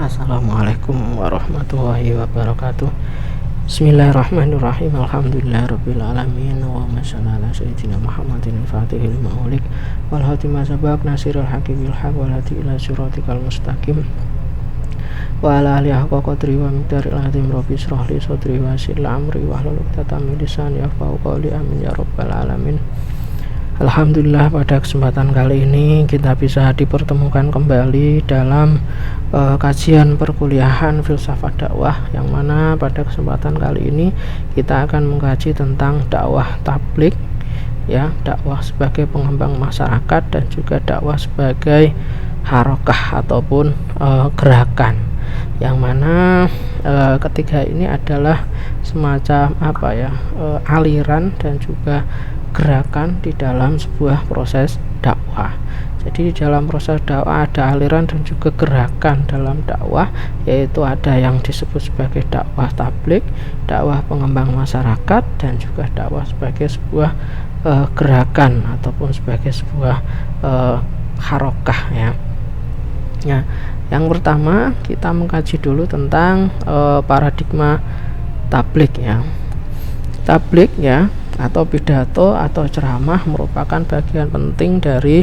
Assalamualaikum warahmatullahi wabarakatuh. Bismillahirrahmanirrahim. Alhamdulillahirabbil alamin. Allahumma shalli ala sayyidina Muhammadin al-fatihil lima ughliq wal khatimah sabaq nasiril haqqi bil haqq wal hadi ila siratikal mustaqim wa ala alihi haqqa qadri wa miqdaril azim. Rabbi shrah li sadri wa yassir li amri wahlul 'uqdatam min lisani yafqahu qawli. Amin ya rabbal alamin. Alhamdulillah, pada kesempatan kali ini kita bisa dipertemukan kembali dalam kajian perkuliahan filsafat dakwah, yang mana pada kesempatan kali ini kita akan mengkaji tentang dakwah tabligh, ya, dakwah sebagai pengembang masyarakat dan juga dakwah sebagai harokah ataupun gerakan, yang mana ketiga ini adalah semacam aliran dan juga gerakan di dalam sebuah proses dakwah. Jadi di dalam proses dakwah ada aliran dan juga gerakan dalam dakwah, yaitu ada yang disebut sebagai dakwah tabligh, dakwah pengembang masyarakat, dan juga dakwah sebagai sebuah gerakan ataupun sebagai sebuah harokah, ya. Nah, yang pertama kita mengkaji dulu tentang paradigma tabligh, ya. Tabligh, ya, atau pidato atau ceramah merupakan bagian penting dari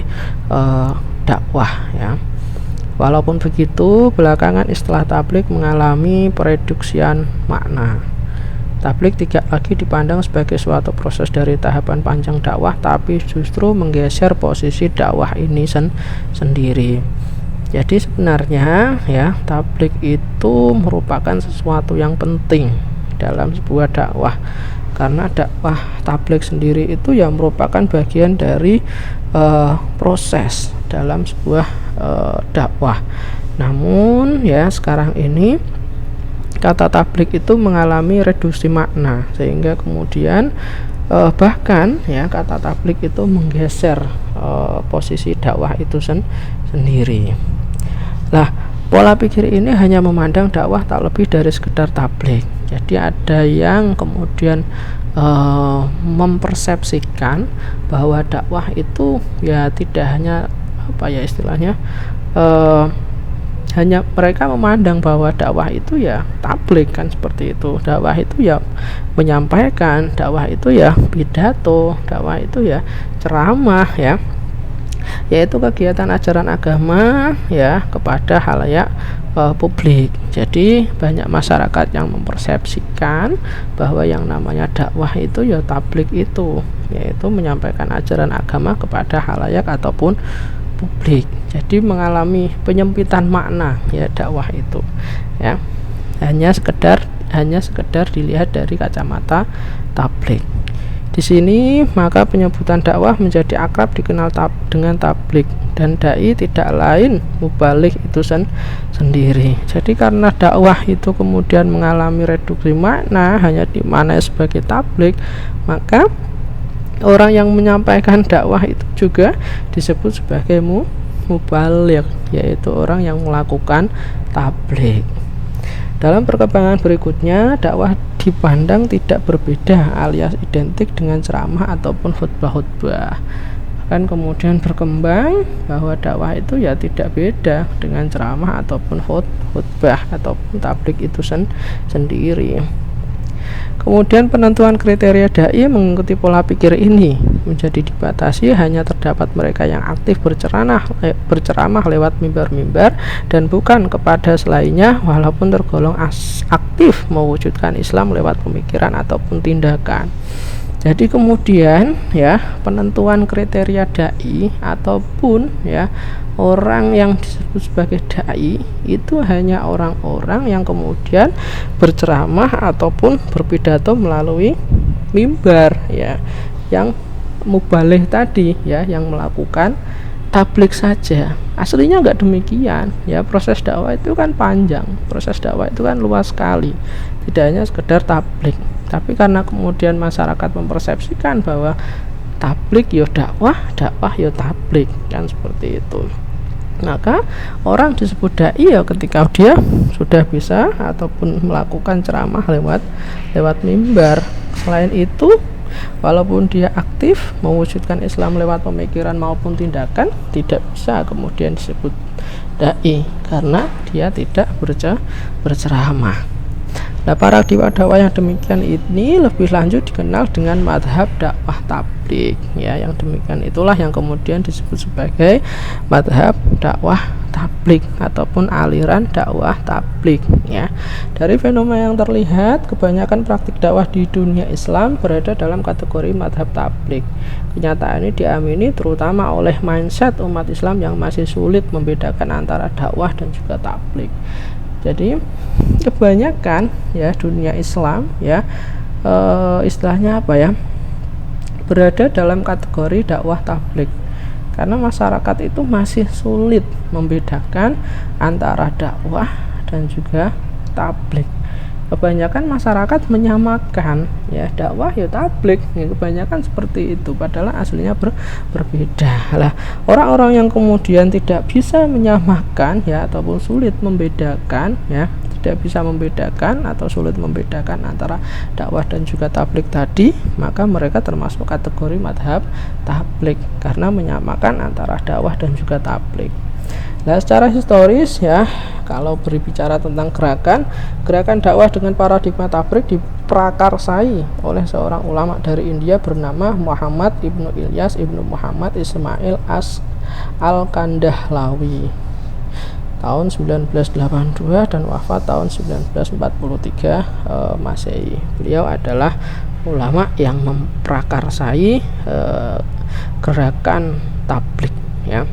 dakwah, ya. Walaupun begitu, belakangan istilah tabligh mengalami pereduksian makna. Tabligh tidak lagi dipandang sebagai suatu proses dari tahapan panjang dakwah, tapi justru menggeser posisi dakwah ini sendiri. Jadi sebenarnya, ya, tabligh itu merupakan sesuatu yang penting dalam sebuah dakwah, karena dakwah tabligh sendiri itu yang merupakan bagian dari proses dalam sebuah dakwah. Namun, ya, sekarang ini kata tabligh itu mengalami reduksi makna, sehingga kemudian bahkan, ya, kata tabligh itu menggeser posisi dakwah itu sendiri. Lah, pola pikir ini hanya memandang dakwah tak lebih dari sekedar tabligh. Jadi ada yang kemudian mempersepsikan bahwa dakwah itu, ya, tidak hanya istilahnya hanya mereka memandang bahwa dakwah itu, ya, tabligh, kan seperti itu. Dakwah itu, ya, menyampaikan, dakwah itu, ya, pidato, dakwah itu, ya, ceramah, ya, yaitu kegiatan ajaran agama, ya, kepada khalayak publik. Jadi banyak masyarakat yang mempersepsikan bahwa yang namanya dakwah itu, ya, tabligh itu, yaitu menyampaikan ajaran agama kepada khalayak ataupun publik. Jadi mengalami penyempitan makna, ya, dakwah itu, ya, hanya sekedar dilihat dari kacamata tabligh. Di sini maka penyebutan dakwah menjadi akrab dikenal dengan tabligh, dan dai tidak lain mubaligh itu sendiri. Jadi karena dakwah itu kemudian mengalami reduksi makna, hanya dimaknai sebagai tabligh, maka orang yang menyampaikan dakwah itu juga disebut sebagai mubaligh, yaitu orang yang melakukan tabligh. Dalam perkembangan berikutnya, dakwah dipandang tidak berbeda alias identik dengan ceramah ataupun khutbah-khutbah. Kan kemudian berkembang bahwa dakwah itu, ya, tidak beda dengan ceramah ataupun khutbah ataupun tabligh itu sendiri. Kemudian penentuan kriteria dai mengikuti pola pikir ini menjadi dibatasi hanya terdapat mereka yang aktif berceramah lewat mimbar-mimbar dan bukan kepada selainnya, walaupun tergolong aktif mewujudkan Islam lewat pemikiran ataupun tindakan. Jadi kemudian, ya, penentuan kriteria dai ataupun, ya, orang yang disebut sebagai dai itu hanya orang-orang yang kemudian berceramah ataupun berpidato melalui mimbar, ya, yang mubaligh tadi, ya, yang melakukan tabligh saja. Aslinya enggak demikian, ya. Proses dakwah itu kan panjang, proses dakwah itu kan luas sekali, tidak hanya sekedar tabligh. Tapi karena kemudian masyarakat mempersepsikan bahwa tabligh ya dakwah, dakwah ya tabligh, kan seperti itu. Maka orang disebut dai, ya, ketika dia sudah bisa ataupun melakukan ceramah lewat mimbar. Selain itu, walaupun dia aktif mewujudkan Islam lewat pemikiran maupun tindakan, tidak bisa kemudian disebut dai karena dia tidak berceramah. Nah, paradigma dakwah yang demikian ini lebih lanjut dikenal dengan madhab dakwah tabligh ya. Yang demikian itulah yang kemudian disebut sebagai madhab dakwah tabligh ataupun aliran dakwah tabligh ya. Dari fenomena yang terlihat, kebanyakan praktik dakwah di dunia Islam berada dalam kategori madhab tabligh. Kenyataan ini diamini terutama oleh mindset umat Islam yang masih sulit membedakan antara dakwah dan juga tabligh. Jadi kebanyakan ya dunia Islam ya istilahnya apa ya, berada dalam kategori dakwah tabligh karena masyarakat itu masih sulit membedakan antara dakwah dan juga tabligh. Kebanyakan masyarakat menyamakan ya dakwah ya tabligh ya, kebanyakan seperti itu padahal aslinya berbeda lah. Orang-orang yang kemudian tidak bisa menyamakan ya ataupun sulit membedakan ya, tidak bisa membedakan atau sulit membedakan antara dakwah dan juga tabligh tadi, maka mereka termasuk kategori madhab tabligh karena menyamakan antara dakwah dan juga tabligh. Nah, secara historis ya, kalau berbicara tentang gerakan dakwah dengan paradigma tabligh diprakarsai oleh seorang ulama dari India bernama Muhammad ibnu Ilyas ibnu Muhammad Ismail al-Kandahlawi tahun 1982 dan wafat tahun 1943 Masehi. Beliau adalah ulama yang memprakarsai gerakan tabligh ya.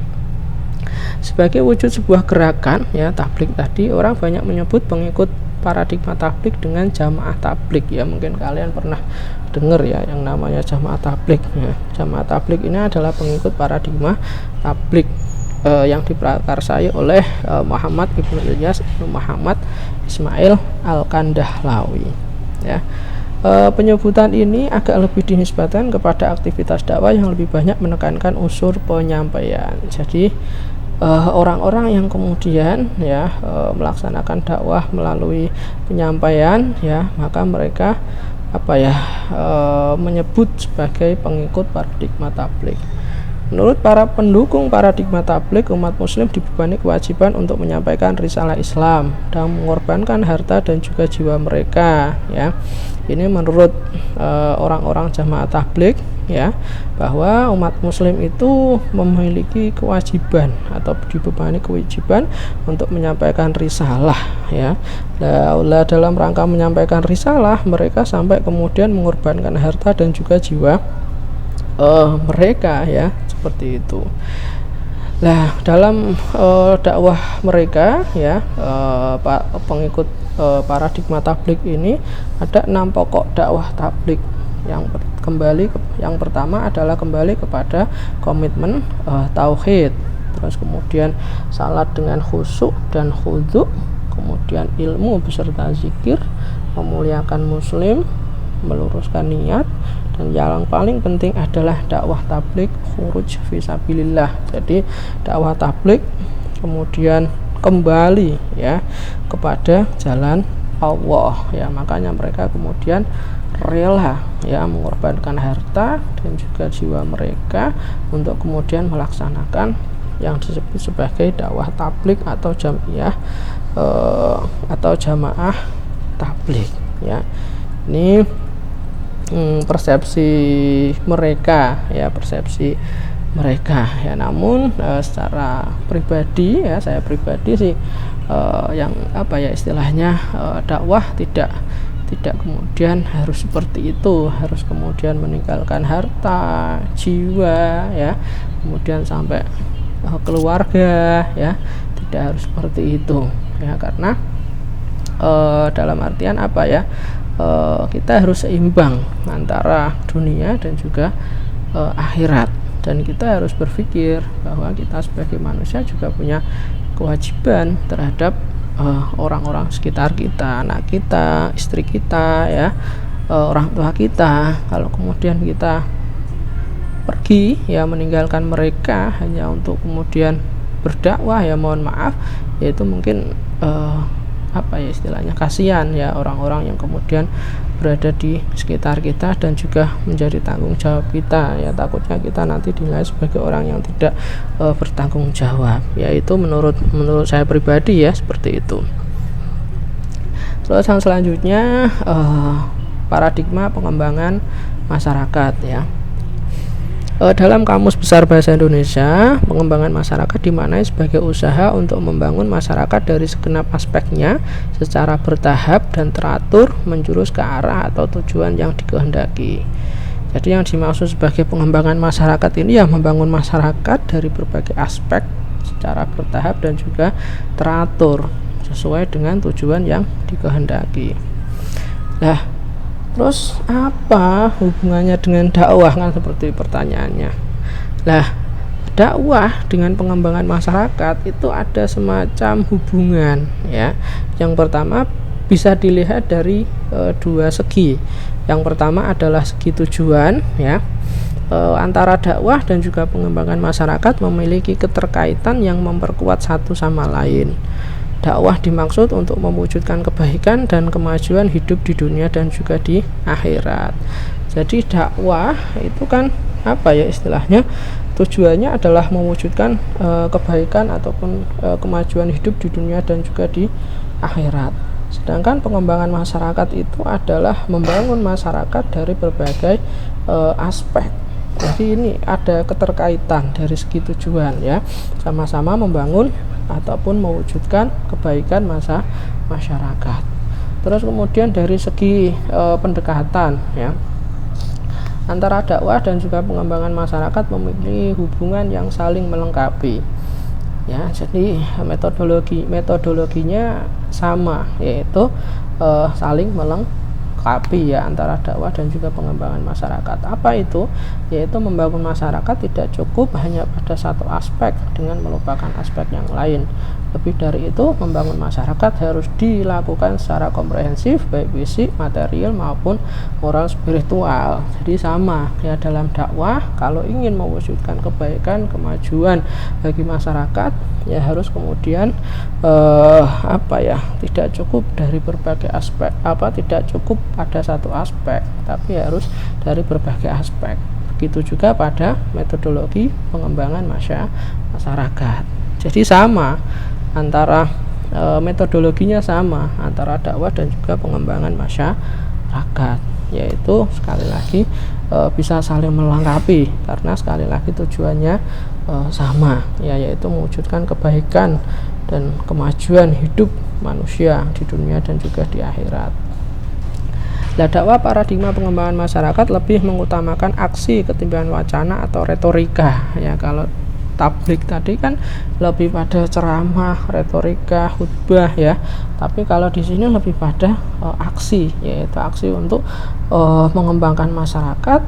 Sebagai wujud sebuah gerakan ya tabligh tadi, orang banyak menyebut pengikut paradigma tabligh dengan jamaah tabligh ya. Mungkin kalian pernah dengar ya yang namanya jamaah tabligh ya. Jamaah tabligh ini adalah pengikut paradigma tabligh yang diprakarsai oleh Muhammad ibnu Ilyas ibnu Muhammad Ismail al-Kandahlawi ya. Penyebutan ini agak lebih dinisbatkan kepada aktivitas dakwah yang lebih banyak menekankan unsur penyampaian. Jadi orang-orang yang kemudian ya melaksanakan dakwah melalui penyampaian ya, maka mereka menyebut sebagai pengikut paradigma tabligh. Menurut para pendukung paradigma tabligh, umat muslim dibebani kewajiban untuk menyampaikan risalah Islam dan mengorbankan harta dan juga jiwa mereka ya. Ini menurut orang-orang jamaah tabligh ya, bahwa umat muslim itu memiliki kewajiban atau dibebani kewajiban untuk menyampaikan risalah ya. Nah, dalam rangka menyampaikan risalah, mereka sampai kemudian mengorbankan harta dan juga jiwa mereka ya, seperti itu. Nah, dalam dakwah mereka ya, pengikut paradigma tabligh ini ada 6 pokok dakwah tabligh. Yang pertama adalah kembali kepada komitmen tauhid, terus kemudian salat dengan khusyuk dan khudu', kemudian ilmu beserta zikir, memuliakan muslim, meluruskan niat, dan yang paling penting adalah dakwah tabligh khuruj fisabilillah. Jadi dakwah tabligh kemudian kembali ya kepada jalan Allah ya, makanya mereka kemudian rela ya mengorbankan harta dan juga jiwa mereka untuk kemudian melaksanakan yang disebut sebagai dakwah tabligh atau jamiah atau jamaah tabligh ya. Ini persepsi mereka ya, namun secara pribadi ya, saya pribadi sih yang istilahnya dakwah tidak kemudian harus seperti itu, harus kemudian meninggalkan harta, jiwa ya, kemudian sampai keluarga ya, tidak harus seperti itu ya, karena dalam artian kita harus seimbang antara dunia dan juga akhirat, dan kita harus berpikir bahwa kita sebagai manusia juga punya kewajiban terhadap orang-orang sekitar kita, anak kita, istri kita ya, orang tua kita. Kalau kemudian kita pergi ya meninggalkan mereka hanya untuk kemudian berdakwah ya, mohon maaf, yaitu mungkin apa ya istilahnya, kasihan ya orang-orang yang kemudian berada di sekitar kita dan juga menjadi tanggung jawab kita ya. Takutnya kita nanti dinilai sebagai orang yang tidak bertanggung jawab, yaitu menurut saya pribadi ya, seperti itu. Terus yang selanjutnya paradigma pengembangan masyarakat ya. Dalam Kamus Besar Bahasa Indonesia, pengembangan masyarakat dimaknai sebagai usaha untuk membangun masyarakat dari segenap aspeknya secara bertahap dan teratur menjurus ke arah atau tujuan yang dikehendaki. Jadi yang dimaksud sebagai pengembangan masyarakat ini ya membangun masyarakat dari berbagai aspek secara bertahap dan juga teratur sesuai dengan tujuan yang dikehendaki. Nah, terus apa hubungannya dengan dakwah, kan seperti pertanyaannya. Lah, dakwah dengan pengembangan masyarakat itu ada semacam hubungan ya. Yang pertama bisa dilihat dari dua segi. Yang pertama adalah segi tujuan ya. Antara dakwah dan juga pengembangan masyarakat memiliki keterkaitan yang memperkuat satu sama lain. Dakwah dimaksud untuk mewujudkan kebaikan dan kemajuan hidup di dunia dan juga di akhirat. Jadi dakwah itu kan apa ya istilahnya, tujuannya adalah mewujudkan kebaikan ataupun kemajuan hidup di dunia dan juga di akhirat. Sedangkan pengembangan masyarakat itu adalah membangun masyarakat dari berbagai aspek. Jadi ini ada keterkaitan dari segi tujuan ya, sama-sama membangun ataupun mewujudkan kebaikan masyarakat. Terus kemudian dari segi pendekatan ya, antara dakwah dan juga pengembangan masyarakat memiliki hubungan yang saling melengkapi ya. Jadi metodologinya sama, yaitu saling melengkapi ya antara dakwah dan juga pengembangan masyarakat. Apa itu? Yaitu membangun masyarakat tidak cukup hanya pada satu aspek dengan melupakan aspek yang lain. Lebih dari itu, membangun masyarakat harus dilakukan secara komprehensif, baik fisik, material maupun moral spiritual. Jadi sama ya, dalam dakwah kalau ingin mewujudkan kebaikan, kemajuan bagi masyarakat ya harus kemudian tidak cukup dari berbagai aspek, tidak cukup pada satu aspek, tapi harus dari berbagai aspek. Begitu juga pada metodologi pengembangan masyarakat. Jadi sama antara metodologinya sama antara dakwah dan juga pengembangan masyarakat, yaitu sekali lagi bisa saling melengkapi karena sekali lagi tujuannya sama ya, yaitu mewujudkan kebaikan dan kemajuan hidup manusia di dunia dan juga di akhirat. Nah, dakwah paradigma pengembangan masyarakat lebih mengutamakan aksi ketimbang wacana atau retorika ya. Kalau tablik tadi kan lebih pada ceramah, retorika, khutbah ya. Tapi kalau di sini lebih pada aksi, yaitu aksi untuk mengembangkan masyarakat,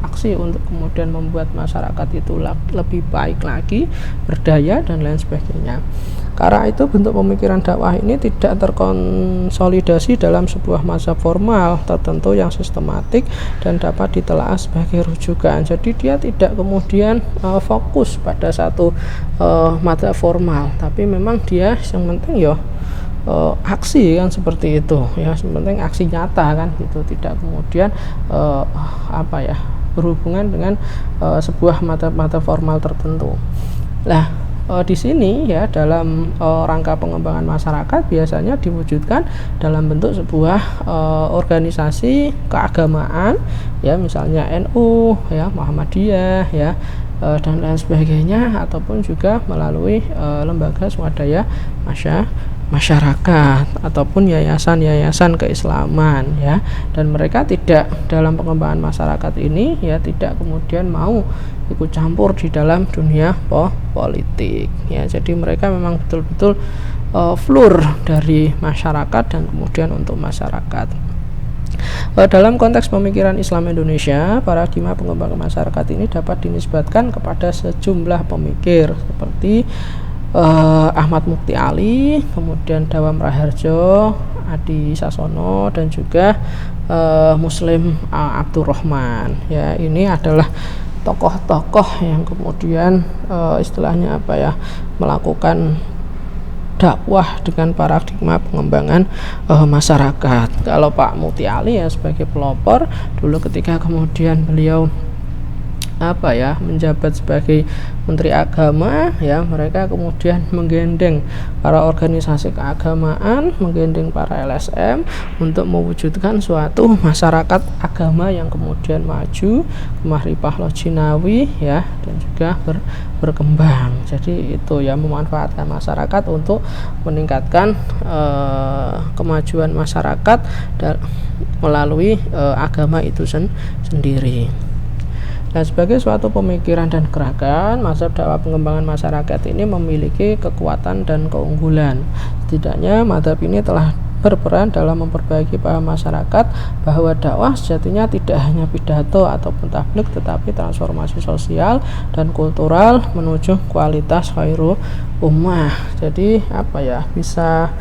aksi untuk kemudian membuat masyarakat itu lebih baik lagi, berdaya dan lain sebagainya. Karena itu bentuk pemikiran dakwah ini tidak terkonsolidasi dalam sebuah mazhab formal tertentu yang sistematik dan dapat ditelaah sebagai rujukan. Jadi dia tidak kemudian fokus pada satu mazhab formal, tapi memang dia yang penting ya aksi kan seperti itu ya, yang penting aksi nyata kan gitu, tidak kemudian berhubungan dengan sebuah mazhab formal tertentu. Nah, di sini ya dalam rangka pengembangan masyarakat biasanya diwujudkan dalam bentuk sebuah organisasi keagamaan ya, misalnya NU ya, Muhammadiyah ya, dan lain sebagainya, ataupun juga melalui lembaga swadaya masyarakat ataupun yayasan-yayasan keislaman ya. Dan mereka tidak dalam pengembangan masyarakat ini ya tidak kemudian mau ikut campur di dalam dunia politik ya. Jadi mereka memang betul-betul flour dari masyarakat dan kemudian untuk masyarakat. Dalam konteks pemikiran Islam Indonesia, paradigma pengembangan masyarakat ini dapat dinisbatkan kepada sejumlah pemikir seperti Ahmad Mukti Ali, kemudian Dawam Raharjo, Adi Sasono, dan juga Muslim Abdurrahman ya. Ini adalah tokoh-tokoh yang kemudian istilahnya melakukan dakwah dengan paradigma pengembangan masyarakat. Kalau Pak Muti Ali ya sebagai pelopor dulu ketika kemudian beliau menjabat sebagai Menteri Agama, ya mereka kemudian menggendeng para organisasi keagamaan, menggendeng para LSM untuk mewujudkan suatu masyarakat agama yang kemudian maju, mahrifah lojinawi, ya, dan juga berkembang. Jadi itu ya, memanfaatkan masyarakat untuk meningkatkan kemajuan masyarakat melalui agama itu sendiri. Nah, sebagai suatu pemikiran dan gerakan, mazhab dakwah pengembangan masyarakat ini memiliki kekuatan dan keunggulan. Setidaknya mazhab ini telah berperan dalam memperbaiki paham masyarakat bahwa dakwah sejatinya tidak hanya pidato ataupun tabligh, tetapi transformasi sosial dan kultural menuju kualitas khairu ummah. Jadi bisa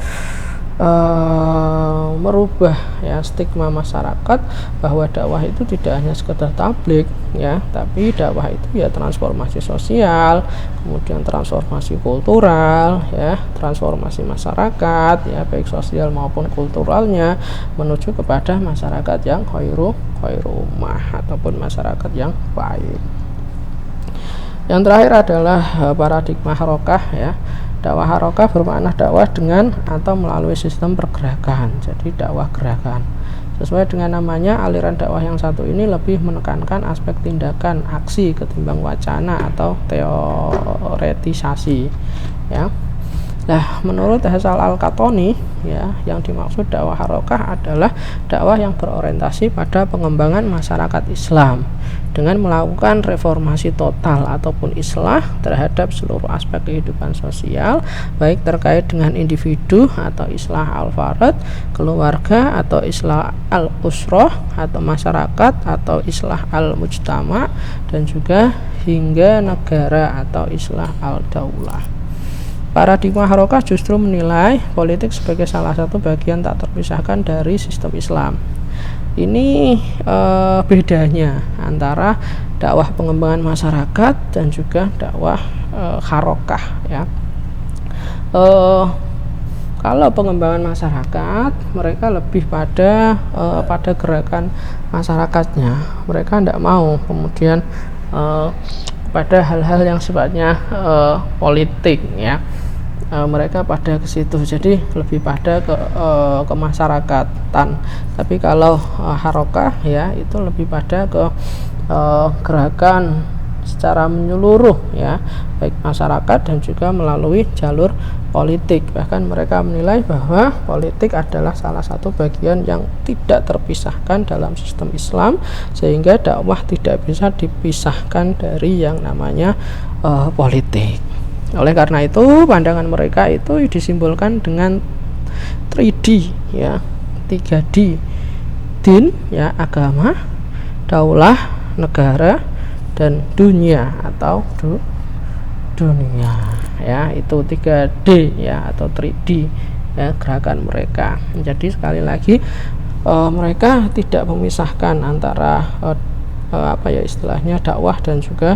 merubah ya stigma masyarakat bahwa dakwah itu tidak hanya sekedar tabligh, ya, tapi dakwah itu ya transformasi sosial, kemudian transformasi kultural, ya, transformasi masyarakat, ya, baik sosial maupun kulturalnya menuju kepada masyarakat yang khairu ummah ataupun masyarakat yang baik. Yang terakhir adalah paradigma harokah, ya. Dakwah harokah bermakna dakwah dengan atau melalui sistem pergerakan. Jadi dakwah gerakan. Sesuai dengan namanya, aliran dakwah yang satu ini lebih menekankan aspek tindakan, aksi ketimbang wacana atau teoretisasi, ya. Nah, menurut Hasan Al-Qahtani, ya, yang dimaksud dakwah harokah adalah dakwah yang berorientasi pada pengembangan masyarakat Islam dengan melakukan reformasi total ataupun islah terhadap seluruh aspek kehidupan sosial, baik terkait dengan individu atau islah al-fard, keluarga atau islah al-usroh atau masyarakat atau islah al-mujtama, dan juga hingga negara atau islah al-daulah. Paradigma harokah justru menilai politik sebagai salah satu bagian tak terpisahkan dari sistem Islam. Ini bedanya antara dakwah pengembangan masyarakat dan juga dakwah harokah, ya. Kalau pengembangan masyarakat, mereka lebih pada gerakan masyarakatnya. Mereka tidak mau kemudian pada hal-hal yang sifatnya politik, ya. Mereka pada ke situ, jadi lebih pada ke masyarakatan. Tapi kalau harokah, ya, itu lebih pada ke gerakan secara menyeluruh, ya, baik masyarakat dan juga melalui jalur politik. Bahkan mereka menilai bahwa politik adalah salah satu bagian yang tidak terpisahkan dalam sistem Islam, sehingga dakwah tidak bisa dipisahkan dari yang namanya politik. Oleh karena itu, pandangan mereka itu disimbolkan dengan 3D, ya, 3D, din, ya, agama, daulah, negara, dan dunia atau dunia, ya, itu 3D, ya, atau 3D, ya, gerakan mereka. Jadi sekali lagi mereka tidak memisahkan antara istilahnya dakwah dan juga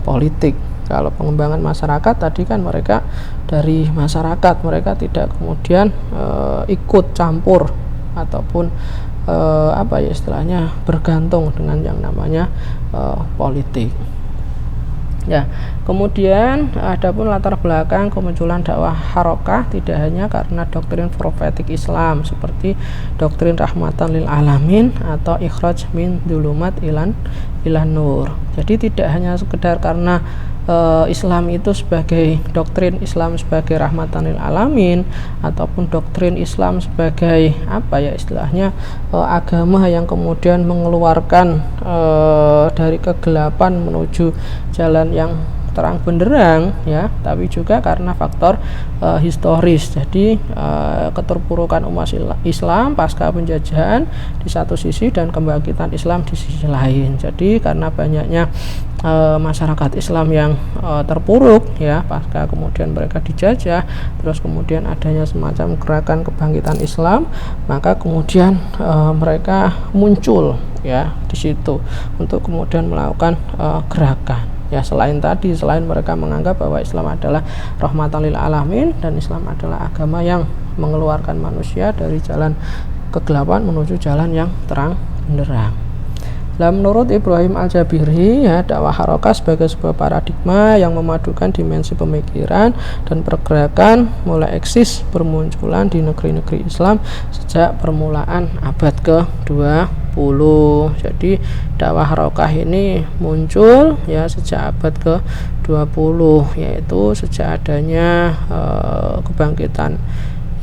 politik. Kalau pengembangan masyarakat tadi kan mereka dari masyarakat, mereka tidak kemudian ikut campur ataupun istilahnya bergantung dengan yang namanya politik. Ya, kemudian adapun latar belakang kemunculan dakwah harokah tidak hanya karena doktrin profetik Islam seperti doktrin rahmatan lil alamin atau ikhraj min dulumat ilan nur. Jadi tidak hanya sekedar karena Islam itu sebagai doktrin Islam sebagai rahmatan lil alamin ataupun doktrin Islam sebagai istilahnya agama yang kemudian mengeluarkan dari kegelapan menuju jalan yang terang benderang, ya, tapi juga karena faktor historis. Jadi keterpurukan umat Islam pasca penjajahan di satu sisi dan kebangkitan Islam di sisi lain. Jadi karena banyaknya masyarakat Islam yang terpuruk, ya, pasca kemudian mereka dijajah, terus kemudian adanya semacam gerakan kebangkitan Islam, maka kemudian mereka muncul, ya, di situ untuk kemudian melakukan gerakan. ya, selain mereka menganggap bahwa Islam adalah rahmatan lil alamin dan Islam adalah agama yang mengeluarkan manusia dari jalan kegelapan menuju jalan yang terang benderang. Nah, menurut Ibrahim Al-Jabiri, ya, dakwah harokah sebagai sebuah paradigma yang memadukan dimensi pemikiran dan pergerakan mulai eksis bermunculan di negeri-negeri Islam sejak permulaan abad ke-20. Jadi dakwah harokah ini muncul, ya, sejak abad ke-20, yaitu sejak adanya kebangkitan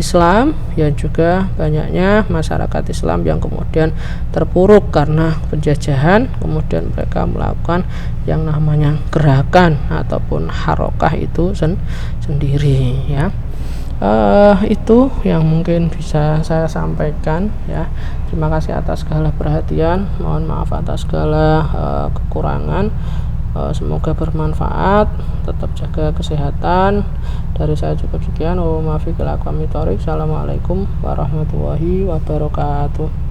Islam, yang juga banyaknya masyarakat Islam yang kemudian terpuruk karena penjajahan, kemudian mereka melakukan yang namanya gerakan ataupun harokah itu sendiri, ya. Itu yang mungkin bisa saya sampaikan, ya. Terima kasih atas segala perhatian, mohon maaf atas segala kekurangan. Semoga bermanfaat, tetap jaga kesehatan. Dari saya cukup sekian. Assalamualaikum warahmatullahi wabarakatuh.